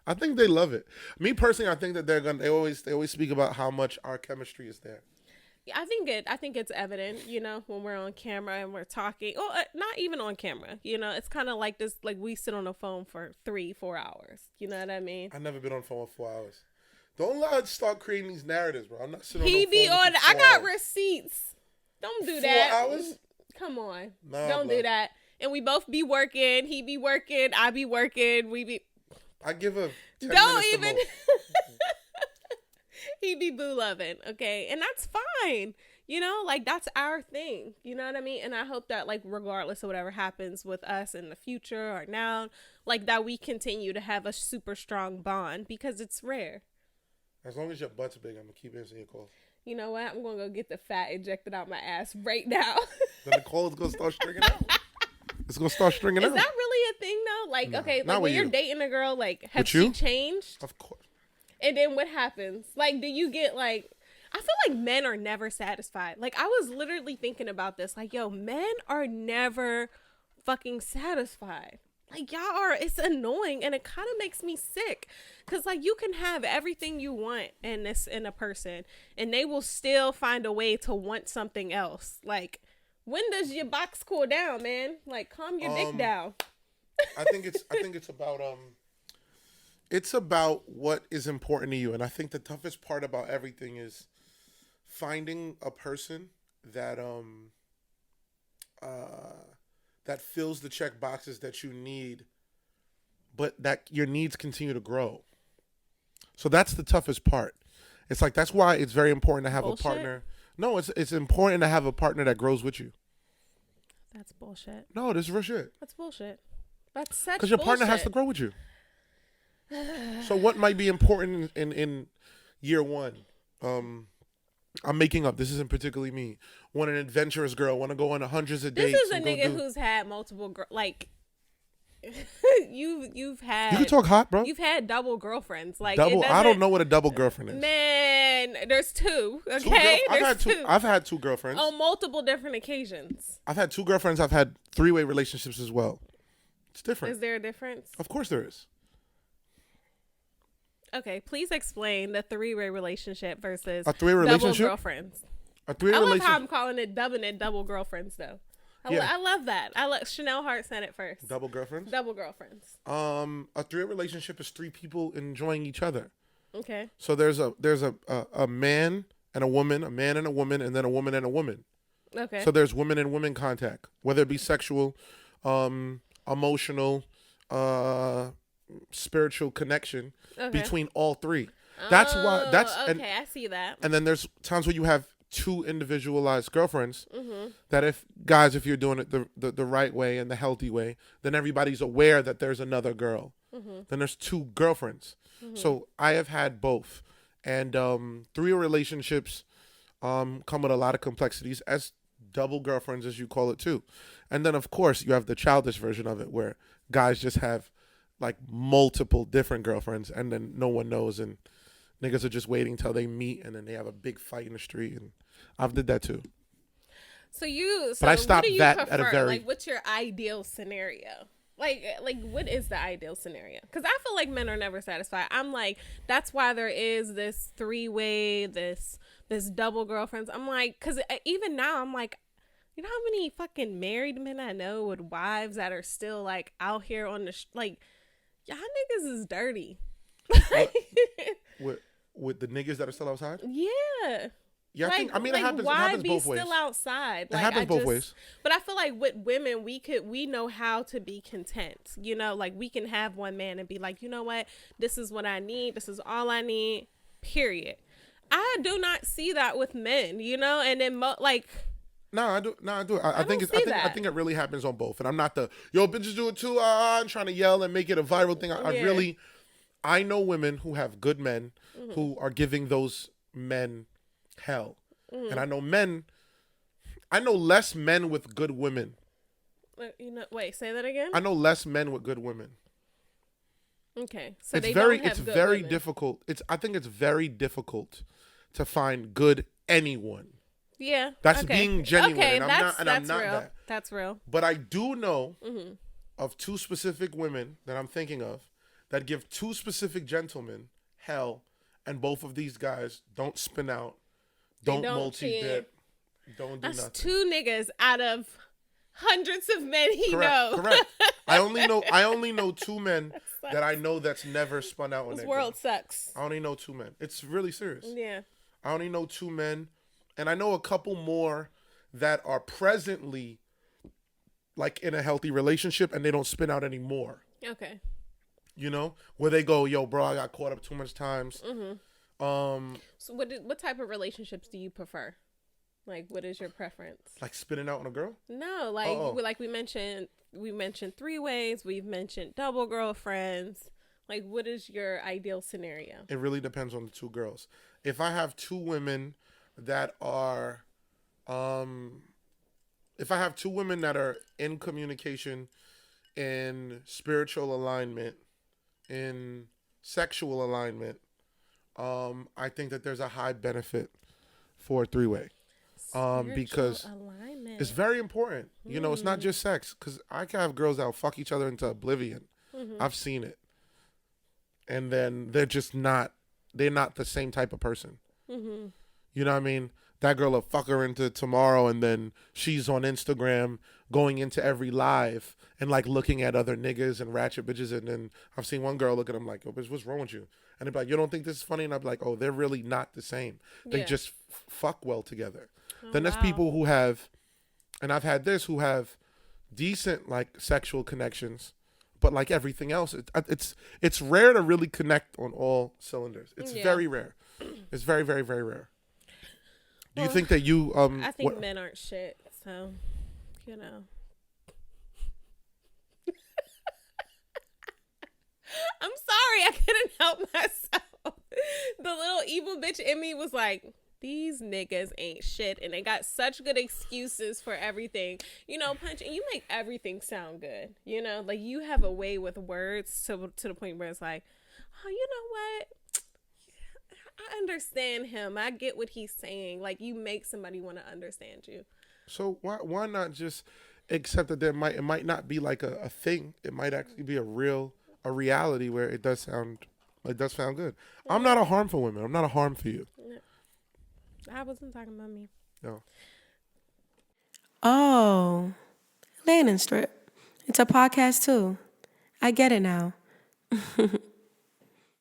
I think they love it. Me personally, I think that they always speak about how much our chemistry is there. Yeah, I think it's evident, when we're on camera and we're talking. Well, not even on camera. It's kind of like this. Like we sit on the phone for 3-4 hours. You know what I mean? I've never been on the phone for 4 hours. Don't let us start creating these narratives, bro. I'm not sitting on He the be phone. on. With I you got 4 hours. receipts. Don't do 4 that. hours? Come on. Nah, Don't bro. do that. And we both be working. He be working. I be working. We be. I give a 10 Don't minutes even. the most. He be boo loving, okay, and that's fine. Like that's our thing. You know what I mean? And I hope that, like, regardless of whatever happens with us in the future or now, like that we continue to have a super strong bond because it's rare. As long as your butt's big, I'm gonna keep answering your calls. You know what? I'm gonna go get the fat ejected out my ass right now. Then the call is gonna start stringing out. It's gonna start stringing out. Is that really a thing though? Like, Nah, okay, not like when with you're you. dating a girl, like, has With you? she changed? Of course. And then what happens? Like, do you get like? I feel like men are never satisfied. Like, I was literally thinking about this. Like, yo, men are never fucking satisfied. Like, y'all are. It's annoying, and it kind of makes me sick. Cause like you can have everything you want in a person, and they will still find a way to want something else. Like, when does your box cool down, man? Like, calm your dick down. I think it's about it's about what is important to you. And I think the toughest part about everything is finding a person that that fills the check boxes that you need, but that your needs continue to grow. So that's the toughest part. It's like that's why it's very important to have Bullshit? a partner. No, it's important to have a partner that grows with you. That's bullshit. No, this is real shit. That's bullshit. That's such Because your partner has to grow with you. So what might be important in year one? I'm making up. This isn't particularly me. Want an adventurous girl. Want to go on hundreds of dates. This is a and go nigga who's had multiple like you've had. You can talk hot, bro. You've had double girlfriends. Like Double. it I don't doesn't- know what a double girlfriend is. Man, there's two. Two Okay, I've there's had two. I've had two girlfriends. on multiple different occasions. I've had two girlfriends. I've had 3-way relationships as well. It's different. Is there a difference? Of course there is. Okay, please explain the 3-way relationship versus A 3-way double relationship? girlfriends. A 3-way I love relationship. how I'm calling it, dubbing it double girlfriends though. Yeah. I love that. Chanel Hart said it first. Double girlfriends. Double girlfriends. A 3-way relationship is 3 people enjoying each other. Okay. So there's a man and a woman, a man and a woman, and then a woman and a woman. Okay. So there's women and women contact, whether it be sexual, emotional, spiritual connection between all 3. That's why okay, I see that. And then there's times where you have 2 individualized girlfriends. Mm-hmm. That if you're doing it the right way and the healthy way, then everybody's aware that there's another girl. Mm-hmm. Then there's 2 girlfriends. Mm-hmm. So I have had both, and 3 relationships come with a lot of complexities, as double girlfriends, as you call it too. And then of course you have the childish version of it where guys just have like multiple different girlfriends, and then no one knows, and niggas are just waiting till they meet, and then they have a big fight in the street. And I've did that too. So But I stopped what do you that prefer? at a very- Like, what's your ideal scenario? Like what is the ideal scenario? Because I feel like men are never satisfied. I'm like, that's why there is this 3-way, this double girlfriends. I'm like, because even now I'm like, you know how many fucking married men I know with wives that are still like out here on the like, y'all niggas is dirty. With the niggas that are still outside? Yeah. Yeah, Like, it happens why be both ways. still outside? It happens both ways. But I feel like with women, we know how to be content. Like we can have one man and be like, you know what? This is what I need. This is all I need. Period. I do not see that with men. And then like. No, I do. I think that. I think it really happens on both. And I'm not the bitches do it too. I'm trying to yell and make it a viral thing. I know women who have good men who are giving those men hell. And I know less men with good women. Wait, say that again. I know less men with good women. Okay, so it's very difficult. I think it's very difficult to find good anyone. Yeah. That's okay. being genuine. Okay, and I'm not real. that. That's real. But I do know of two specific women that I'm thinking of that give two specific gentlemen hell, and both of these guys don't spin out, don't don't multi-dip, don't do That's nothing. two niggas out of hundreds of men he knows. Correct. I only know two men that I know that's never spun out on This that world girl. sucks. I only know two men. It's really serious. Yeah. I only know two men, and I know a couple more that are presently like in a healthy relationship and they don't spin out anymore. Okay. You know, where they go, yo, bro, I got caught up too much times. So what type of relationships do you prefer? Like, what is your preference? Like spinning out on a girl? No, like we mentioned three ways. We've mentioned double girlfriends. Like, what is your ideal scenario? It really depends on the two girls. If I have two women that are, if I have two women that are in communication, in spiritual alignment, in sexual alignment, I think that there's a high benefit for a three-way. Because alignment. it's very important. You know, it's not just sex. Because I can have girls that'll fuck each other into oblivion. I've seen it. And then they're not the same type of person. You know what I mean? That girl will fuck her into tomorrow, and then she's on Instagram going into every live and like looking at other niggas and ratchet bitches. And then I've seen one girl look at them like, "Yo, bitch, what's wrong with you?" And they're like, "You don't think this is funny?" And I'm like, "Oh, they're really not the same. They just fuck well together." Then there's people who have, and I've had this, who have decent like sexual connections, but like everything else, it's rare to really connect on all cylinders. It's very rare. It's very, very, very rare. Do you think that you I think men aren't shit, so you know. I'm sorry, I couldn't help myself. The little evil bitch in me was like, these niggas ain't shit, and they got such good excuses for everything. You know, Punch, and you make everything sound good. You know, like you have a way with words to the point where it's like, oh, you know what? I understand him. I get what he's saying. Like, you make somebody want to understand you. So why not just accept that it might not be like a thing. It might actually be a reality where it does sound good. I'm not a harm for women. I'm not a harm for you. I wasn't talking about me. No. Oh, Land and Stripp. It's a podcast too. I get it now.